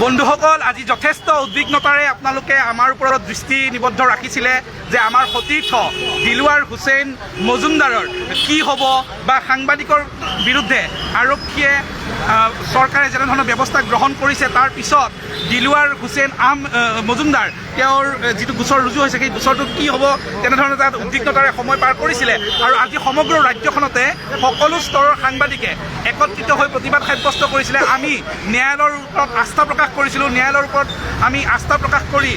বন্ধুসকল, আজি যথেষ্ট উদ্বিগ্নতাৰে আপোনালোকে আমাৰ ওপৰত দৃষ্টি নিবদ্ধ ৰাখিছিলে যে আমাৰ সতীৰ্থ দিলৱাৰ হুছেইন মজুমদাৰৰ কি হ'ব বা সাংবাদিকৰ বিৰুদ্ধে আৰক্ষীয়ে চৰকাৰে যেনেধৰণৰ ব্যৱস্থা গ্ৰহণ কৰিছে তাৰ পিছত দিলৱাৰ হুছেইন মজুমদাৰ তেওঁৰ যিটো গোচৰ ৰুজু হৈছে সেই গোচৰটো কি হ'ব তেনেধৰণে তাত উদ্বিগ্নতাৰে সময় পাৰ কৰিছিলে। আৰু আজি সমগ্ৰ ৰাজ্যখনতে সকলো স্তৰৰ সাংবাদিকে একত্ৰিত হৈ প্ৰতিবাদ সাব্যস্ত কৰিছিলে। আমি ন্যায়ালয়ৰ ওপৰত আস্থা প্ৰকাশ কৰিছিলোঁ, ন্যায়ালয়ৰ ওপৰত আমি আস্থা প্ৰকাশ কৰি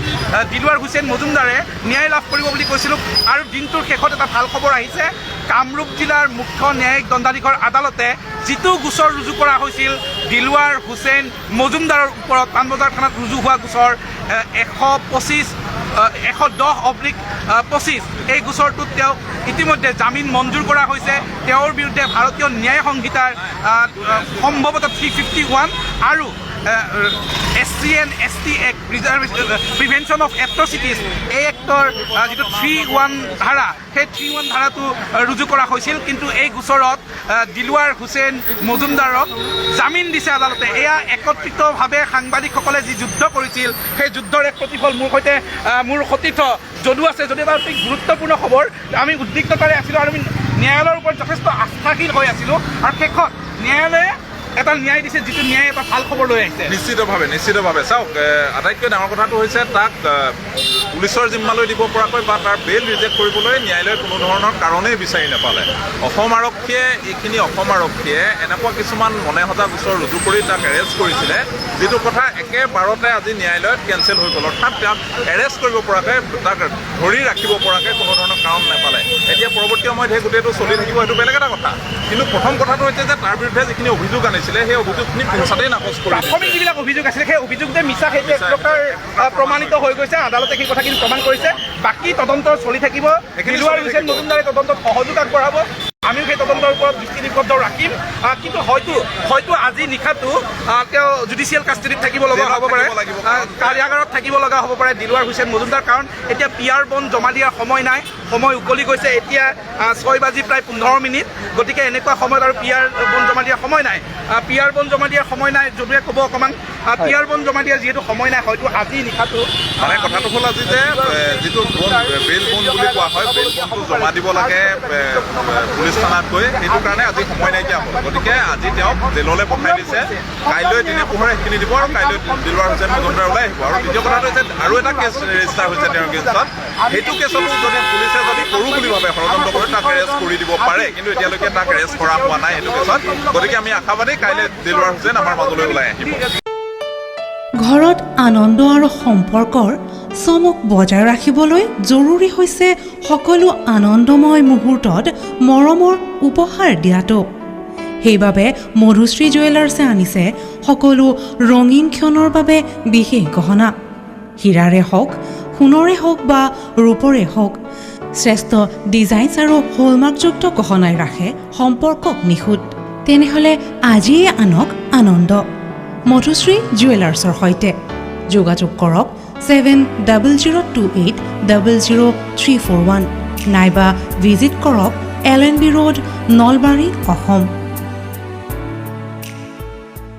দিলৱাৰ হুছেইন মজুমদাৰে ন্যায় লাভ কৰিব বুলি কৈছিলোঁ। আৰু দিনটোৰ শেষত এটা ভাল খবৰ আহিছে, কামৰূপ জিলাৰ মুখ্য ন্যায়িক দণ্ডাধীশৰ আদালতে যিটো গোচৰ ৰুজু কৰা হৈছিল দিলৱাৰ হুছেইন মজুমদাৰৰ ওপৰত পাণবজাৰ থানাত ৰুজু হোৱা গোচৰ 110/25 এই গোচৰটোত তেওঁক ইতিমধ্যে জামিন মঞ্জুৰ কৰা হৈছে। তেওঁৰ বিৰুদ্ধে ভাৰতীয় ন্যায় সংহিতাৰ সম্ভৱতঃ 351 আৰু SCN ST Act prevention of atrocities এই এক্টৰ যিটো 3(1) ধাৰা সেই 3(1) ধাৰাটো ৰুজু কৰা হৈছিল। কিন্তু এই গোচৰত দিলৱাৰ হুছেইন মজুমদাৰক জামিন দিছে আদালতে। এয়া একত্ৰিতভাৱে সাংবাদিকসকলে যি যুদ্ধ কৰিছিল সেই যুদ্ধৰ এক প্ৰতিফল। মোৰ সতীৰ্থ যদু আছে, যদিও এটা অতি গুৰুত্বপূৰ্ণ খবৰ। আমি উদ্বিগ্নতাৰে আছিলোঁ আৰু আমি ন্যায়ালয়ৰ ওপৰত যথেষ্ট আস্থাশীল হৈ আছিলোঁ আৰু শেষত ন্যায়ালয়ে এটা ন্যায় দিছে, যিটো ন্যায় এটা ভাল খবৰ লৈ আহিছে। নিশ্চিতভাৱে চাওক, আটাইতকৈ ডাঙৰ কথাটো হৈছে তাক পুলিচৰ জিম্মালৈ দিব পৰাকৈ বা তাৰ বেইল ৰিজেক্ট কৰিবলৈ ন্যায়ালয়ে কোনো ধৰণৰ কাৰণেই বিচাৰি নাপালে। অসম আৰক্ষীয়ে এনেকুৱা কিছুমান মনে সজা গোচৰ ৰুজু কৰি তাক এৰেষ্ট কৰিছিলে, যিটো কথা একেবাৰতে আজি ন্যায়ালয়ত কেঞ্চেল হৈ গ'ল। অৰ্থাৎ তেওঁক এৰেষ্ট কৰিব পৰাকৈ, তাক ধৰি ৰাখিব পৰাকৈ কোনো ধৰণৰ কাৰণ নাপালে। এতিয়া পৰৱৰ্তী সময়ত সেই গোটেইটো চলি থাকিব, সেইটো বেলেগ এটা কথা। কিন্তু প্ৰথম কথাটো হৈছে যে তাৰ বিৰুদ্ধে যিখিনি অভিযোগ আনিছিলে সেই অভিযোগখিনি পঞ্চায়তেই নাকচ কৰি প্ৰাথমিক যিবিলাক অভিযোগ আছিলে সেই অভিযোগ যে মিছা, সেইটো এক প্ৰকাৰ প্ৰমাণিত হৈ গৈছে। আদালতে সেই কথাখিনি প্ৰমাণ কৰিছে। বাকী তদন্ত চলি থাকিব। দিলৱাৰ হুছেইন মজুমদাৰে তদন্তত সহযোগ আগবঢ়াব, আমিও সেই তদন্তৰ ওপৰত দৃষ্টি নিবদ্ধ ৰাখিম। কিন্তু হয়তো আজি নিশাটো তেওঁ জুডিচিয়েল কাষ্টডিত থাকিব লগা হ'ব পাৰে, কাৰাগাৰত থাকিব লগা হ'ব পাৰে দিলৱাৰ হুছেইন মজুমদাৰ। কাৰণ এতিয়া PR বণ্ড জমা দিয়াৰ সময় নাই, সময় উকলি গৈছে। এতিয়া 6 বাজি প্ৰায় 15 মিনিট। গতিকে এনেকুৱা সময়ত আৰু PR বণ্ড জমা দিয়াৰ সময় নাই। PR বণ্ড জমা দিয়াৰ সময় নাই যদিও ক'ব অকণমান। PR বণ্ড জমা দিয়া যিহেতু সময় নাই, হয়তো আজি নিশাটো মানে কথাটো হ'ল আজি যে যিটো বেইল বণ্ড বুলি কোৱা হয়, বেইল বণ্ডটো জমা দিব লাগে পুলিচ থানাত গৈ, সেইটো কাৰণে আজি সময় নাইকিয়া হ'ল। গতিকে আজি তেওঁক জেললৈ পঠাই দিছে। কাইলৈ দিনে পোহৰে সেইখিনি দিব আৰু কাইলৈ দিলৱাৰ হুছেইন মজুমদাৰ ওলাই আহিব। আৰু দ্বিতীয় কথাটো হৈছে আৰু এটা কেছ ৰেজিষ্টাৰ হৈছে তেওঁৰ কেছত। সেইটো কেছতো যদি পুলিচে যদি কৰোঁ বুলি ভাবে, ষড়যন্ত্ৰ কৰি তাক এৰেষ্ট কৰি দিব পাৰে। কিন্তু এতিয়ালৈকে তাক এৰেষ্ট কৰা হোৱা নাই সেইটো কেছত। গতিকে আমি আশাবাদী কাইলৈ দিলৱাৰ হুছেইন আমাৰ মাজলৈ ওলাই আহিব। ঘৰত আনন্দ আৰু সম্পৰ্কৰ চমক বজাই ৰাখিবলৈ জৰুৰী হৈছে সকলো আনন্দময় মুহূৰ্তত মৰমৰ উপহাৰ দিয়াটো। সেইবাবে মধুশ্ৰী জুৱেলাৰ্ছে আনিছে সকলো ৰঙীন ক্ষণৰ বাবে বিশেষ গহনা। হীৰাৰে হওক, সোণৰে হওক বা ৰূপৰে হওক, শ্ৰেষ্ঠ ডিজাইনছ আৰু হলমাৰ্কযুক্ত গহনাই ৰাখে সম্পৰ্কক নিখুঁত। তেনেহ'লে আজিয়ে আনক আনন্দ মধুশ্ৰী জুৱেলাৰ্ছৰ সৈতে। যোগাযোগ কৰক 7028000341 নাইবা ভিজিট কৰক LNB ৰোড, নলবাৰী, অসম।